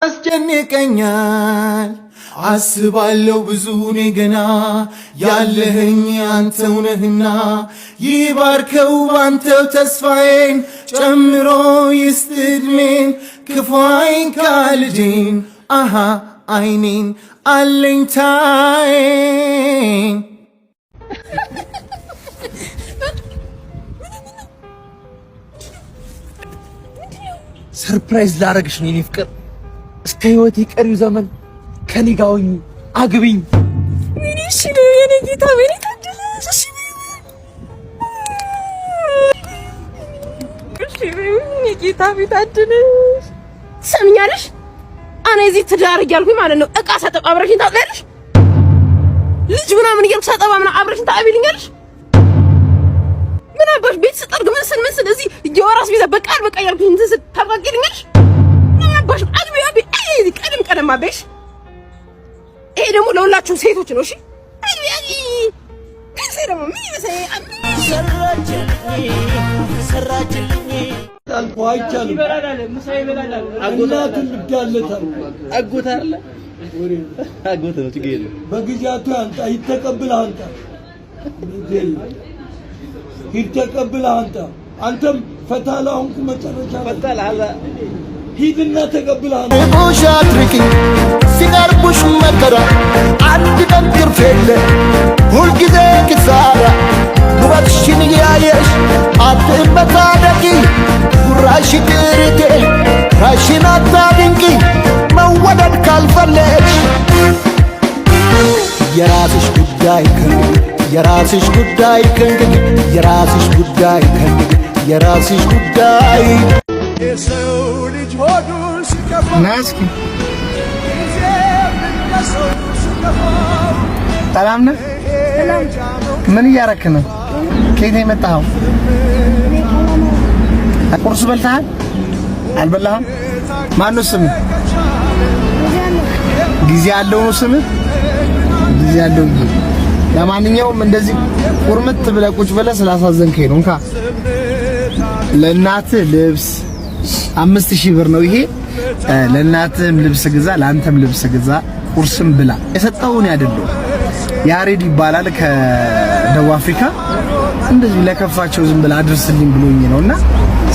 አስጨንቀኛል አስባለሁ ብዙ እኔ ገና ያለህኝ አንተው ነህና ይባርከው ባንተው ተስፋዬን ጨምሮ ይስጥ ዕድሜን ክፉ አይንካልጄን አሃ አይኔን አለኝታዬን ሰርፕራይዝ ላረግሽ ነው የኔ ፍቅር እስከ ህይወቴ ቀሪው ዘመን ከኔ ጋር ሆኚ አግቢኝ። ምን እሺ ነው የኔ ጌታ ምን ታደለሽ? እሺ የኔ ጌታ ቢታደለሽ ሰምኛለሽ። እኔ እዚህ ትዳር እያልኩኝ ማለት ነው እቃ ሳጠብ አብረሽኝ ታጥቢያለሽ። ልጅ ምናምን እያልኩ ሳጠባ ምናምን አብረሽኝ ታጥቢልኛለሽ። ምን አባሽ ቤት ስጠርግ ምን ስል እዚህ የወራስ ቤዛ በቃል እያልኩኝ እንትን ታባቂልኛለሽ። ምን አባሽ አግቢ አቢ ቀደም አበሽ። ይሄ ደግሞ ለሁላችሁ ሴቶች ነው። እሺ አግቢ ከሴ ደግሞ ምን ይመስል ሰራችልኝ አልፎ አይቻልም። እናቱን ልዳለታል አጎት አይደለ አጎት ነው ችግር የለም። በጊዜያቱ አንተ ይተቀበልህ አንተ ይተቀበልህ አንተም ፈታላውን መጨረሻ ፈታላ ሂድና ተቀበልህ ቡሽ አትርቂ ሲቀርቡሽ መከራ አንድ ቀን ትርፍ የለ ሁልጊዜ ኪሳራ ውበትሽን እያየሽ አትመታደቂ ጉራሽ ትርቴ ራሽን አታድንቂ መወደድ ካልፈለግሽ የራስሽ ጉዳይ የራስሽ ጉዳይ የራስሽ ጉዳይ የራስሽ ጉዳይ የሰው ልጅ ሆዱ ሲከፋ ናስኪ ሰላም ነህ? ምን እያረክ ነው? ከየት ነው የመጣኸው? ቁርስ በልተሃል? አልበላህም? ማነው ስምህ? ጊዜ ያለው ነው ስምህ? ጊዜ ያለው። ለማንኛውም እንደዚህ ቁርምት ብለህ ቁጭ ብለህ ስላሳዘንከኝ ነው። እንካ ለእናትህ ልብስ 5000 ብር ነው ይሄ። ለእናትህም ልብስ ግዛ፣ ለአንተም ልብስ ግዛ፣ ቁርስም ብላ። የሰጠውን ያደለው ያሬድ ይባላል ከደቡብ አፍሪካ። እንደዚህ ለከፋቸው ዝም ብላ አድርስልኝ ብሎኝ ነውና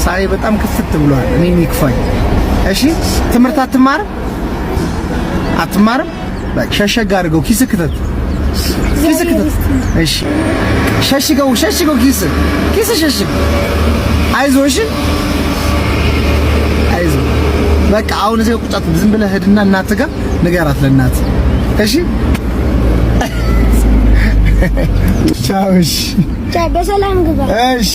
ሳይ በጣም ክፍት ብሏል። እኔም ይክፋኝ። እሺ ትምህርት አትማርም? በቃ ሸሸግ አድርገው ኪስ ክተት። እሺ ሸሽገው ኪስ ሸሽግ። አይዞሽ አይዞ። በቃ አሁን እዚህ ቁጫት ዝም ብለህ ሄድና እናትህ ጋር ንገራት ለእናትህ። እሺ ቻው። እሺ በሰላም ግባ። እሺ